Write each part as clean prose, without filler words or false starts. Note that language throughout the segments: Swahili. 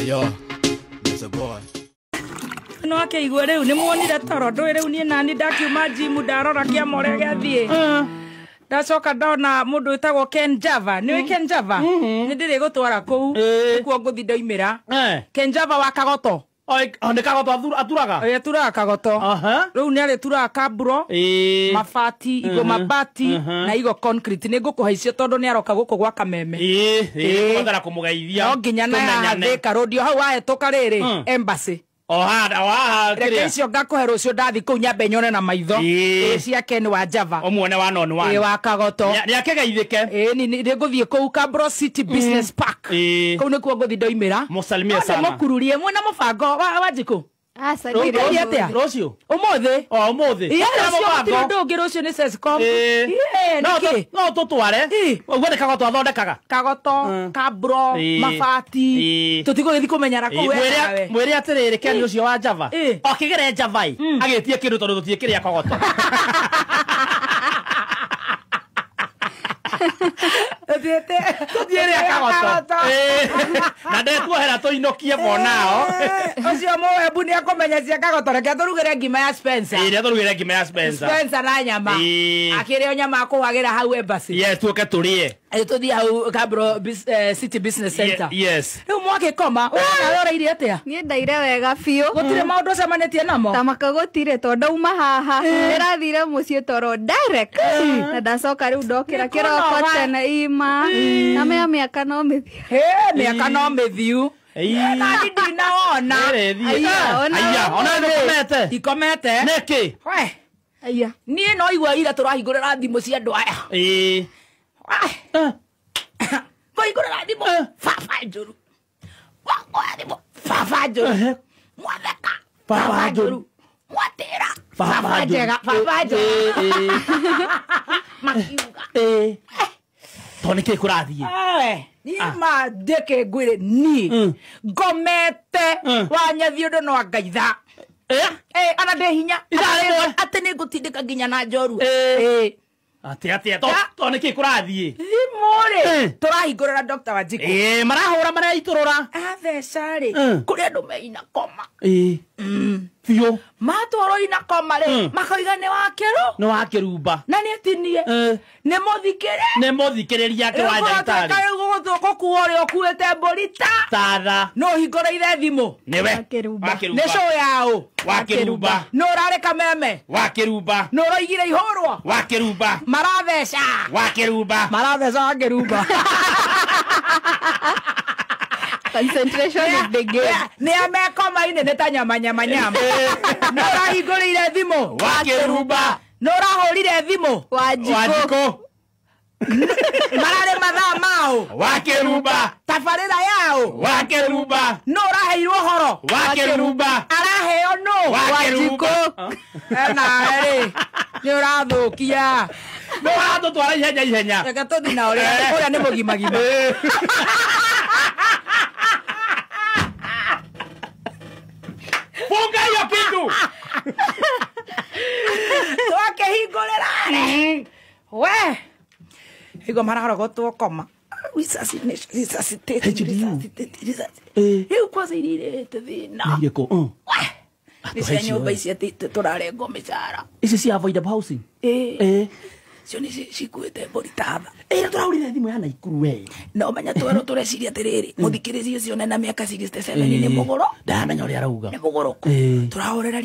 yo, that's a boy. No ake igwe riu ni muonire toro ndwi riu ni nani ndakiuma jimu ndarora kia more gathie ndacoka ndona mundu witagwo Ken Java ni Ken Java ni ndiri gutwara kuu kuo nguthi ndoimira Ken Java wa Kagoto Onde Kagoto aturaga turaga Kagoto riu ni ari turaga kaburo mabati igo mabati na igo concrete ni ngukuhaicio tondu ni aroka guku gwa Kameme ngara kumugeithia no nginya na thika rodio hau ahetuka riri embassy reke icio ngakuhe rucio ndathi kuu nyambe nyone na maitho cia Ken wa Java omwone wa non wa wa Kagoto ni akegeithike ni nguthie kuu Kabro City Business Park kuu ni kuo nguthi ndoimira musalimia sana mukururie mwena mubango wa Njiko Rocio umuthi umuthi ndungi rucio ni Sescom no tutware gwethe Kagoto athondekaga Kagoto Kabro mabati tutiguthi kumenyara kuu mwire atiriri Ken ucio wa Java okigere Java agetie kindu tondu tutiekiria Kagoto Tutiere Kagoto na ndetuohera tuinokie monao ucio moebu ni akomenya cia Kagoto reke turugire ngima ya Spencer turugire ngima ya Spencer na nyama akire nyama akuhagira hau embassy yes tuke turie tuthie hau Kabro City Business Center yes riu mwake koma wona irie atia ni ndaire wega biu gutire maundu cemanetie namo tamaka gutire tondu uma haha irathire mucie toro direct na ndacoka riu ndokira kiroko tene ima na miaka no mithia miaka no mithiu na ndinaona ona ikomete niki aya ni no igwa ira turahingurira thimu cia andu aya koigurira thimu baba njuru baba njuru mwatheka baba njuru mwatira baba njega baba njuru makiuga tonike kurathie ni ma deke gwire ni ngomete wanyathio ndo no ngaitha ana de hinya ate ni gutindika nginya na njoru ate tonike kurathie thimore turahingurira Dr. Wanjiku marahura maraiturura athecari kuri andu meina koma fiyo matwaro ina koma ri makoiga ni wakirumba na ni atinie ni muthikiriria yake wa ndagitari gugutuko kuore okuete borita tatha no hingora ithe thimu niwe wakirumba ni show yao wakirumba no rare Kameme wakirumba no roigire ihorwa wakirumba marathesha wakirumba concentration is the game ni amekoma ine neta nyama no rahingurire thimu wakirumba no rahurire thimu Wanjiko marare mathaa mao wakirumba tabarira yao wakirumba no raheirwo horo wakirumba araheo no Wanjiko na eri ni urathukia no hatu twara ihenya reke tuthi na uria ni mugimagima funga hiyo kitu wakihingurira we higo mararogotwo koma riu kwanza iririte thina ni cia nyumba ici turarengwo micara ici cia avoidable housing cio ni cikuite mboritatha turaurire thimu ya Naikuru we no menya twero tureciria atiriri muthikiririe cio na miaka 67 ni mugoro ndamenya uria arauga ni mugoroku turahurira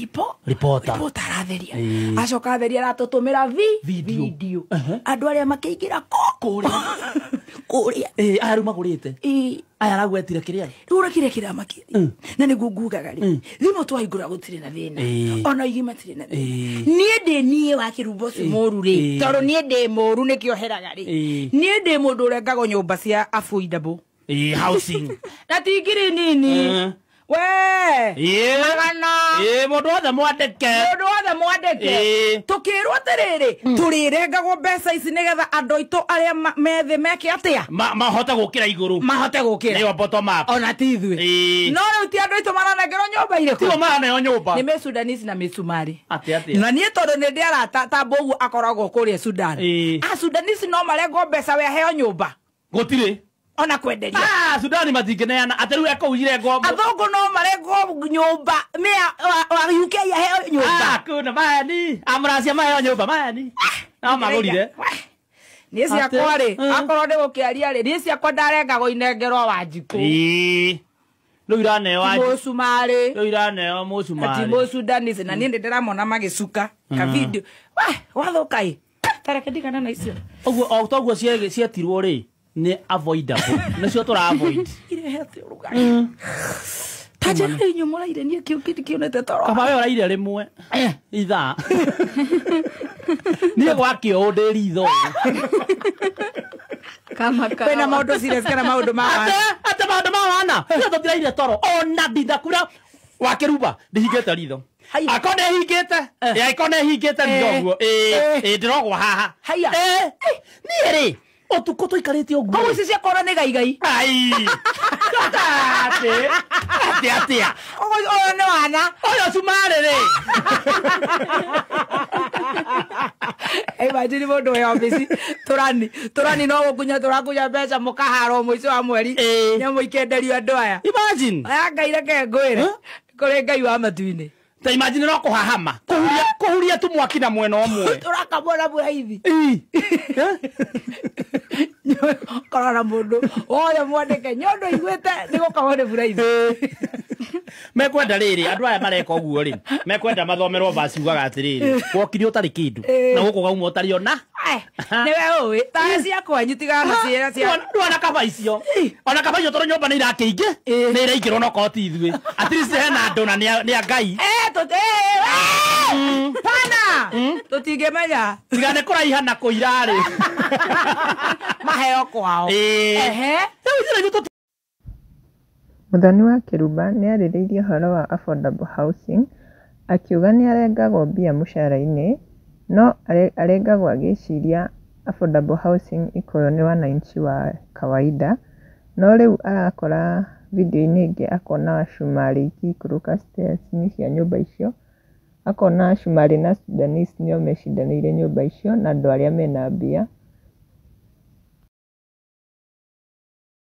reporter aratheria acoka atheria aratutumira video andu aria makiingira kuria aya magurite aya aragwetire kiria rura kiria makiri na niguo ngugaga ri thimo twahingura gutire na thina ona igima tire na thina nie wakirumbo ci moru ri toro nie ndi moru nikio heraga ri nie ndi mundu urengagwo nyumba cia affordable housing na tigiri nini we magana mundu othe mwandike tukirwo atiriri turirengagwo mbeca ici nigetha andu aitu aria methi meke atia mahote gukira iguru niyo bottom up ona tithwe no riu ti andu aitu maranengerwo nyumba ire tigo maraneo nyumba ni me Sudanese na misumari atia na nie tondu ni ndiara tambo uguo akoragwo kuria Sudan Sudanese no marengwo mbeca we heo nyumba gutire ona kwenderia Sudani matingeneana ateru eko ujire ngombo athungu no marengwo nyumba mea wa UK ya nyumba kuna mayani amracia mayo nyumba mayani na magurire ni ciakwa ri akorwo ndi gukiaria ri ni ciakwa ndarengagwo inengerwo Wanjiku Rĩu iraneo mũcumari rĩu iraneo mũcumari ati mũcundani na niĩ ndĩramona magicuka ka video wathuka ĩ tareke ndigana na icio ũguo toguo cietirwo rĩ nĩ avoidable nĩcio tũra avoid irehete ũrugarĩ taje nĩ nyumũraire niĩ kĩonete toro kaba we ũraire rĩmwe ithaa niĩ gwakĩo ndĩ ritho kama kwĩna maũndũ serious kana maũndũ ma ate maũndũ ma wana nĩ tũtiraire toro ona ndindakura wakĩruba ndihingĩte ritho akone hingĩte akone hingĩte ritho ũguo ndĩrogwa haha niĩ rĩ ũtukũ tũikarĩte ũguo koguo ici ciakora nĩ gaigai ai atia ũyũ nĩ wana ũyũ cumarĩ rĩ imagine mũndũ wĩ office tũrani no gũkunya tũrakunya mbeca mũkaharo mũico wa mweri nyamũ ikenderio andũ aya imagine aya Ngai reke ngwĩre kũrĩ Ngai wa matu-inĩ ta imagine no kũhahama kũhuria tu mwaki na mwena ũmwe tũrakamwona mũraithi korora mũndũ wothe mwandĩke nyondo iguĩte nĩ gũkorwo nĩ mũraithi mekwenda rĩrĩ andũ aya mareka ũguo rĩ mekwenda mathomerwo basi ugaga atĩrĩrĩ wokire ũtarĩ kĩndũ na gũkũ gauma ũtarĩ ona nĩwe ũĩ taya ciakwa nyitigana ciĩra cia ona kaba icio tondũ nyũmba nĩ irakĩingĩ nĩ iraingĩrwo no koti ithuĩ at least hena andũ na nĩ a Ngai pana tũtingĩmenya tigane kũraiha na kũirarĩ maheo kwao Muthoni wa Kiruba nĩ arĩrĩirie ũhoro wa affordable housing akiuga nĩ arengagwo mbia mũcara-inĩ no arengagwo agĩciria affordable housing ikorwo nĩ wananchi wa kawaida no rĩu arakora video-inĩ ĩngĩ akona cumarĩ ikĩikũrũka stairs-inĩ cia nyũmba icio akona cumarĩ na Sudanese nĩo mecindanĩire nyũmba icio na andũ arĩa mena mbia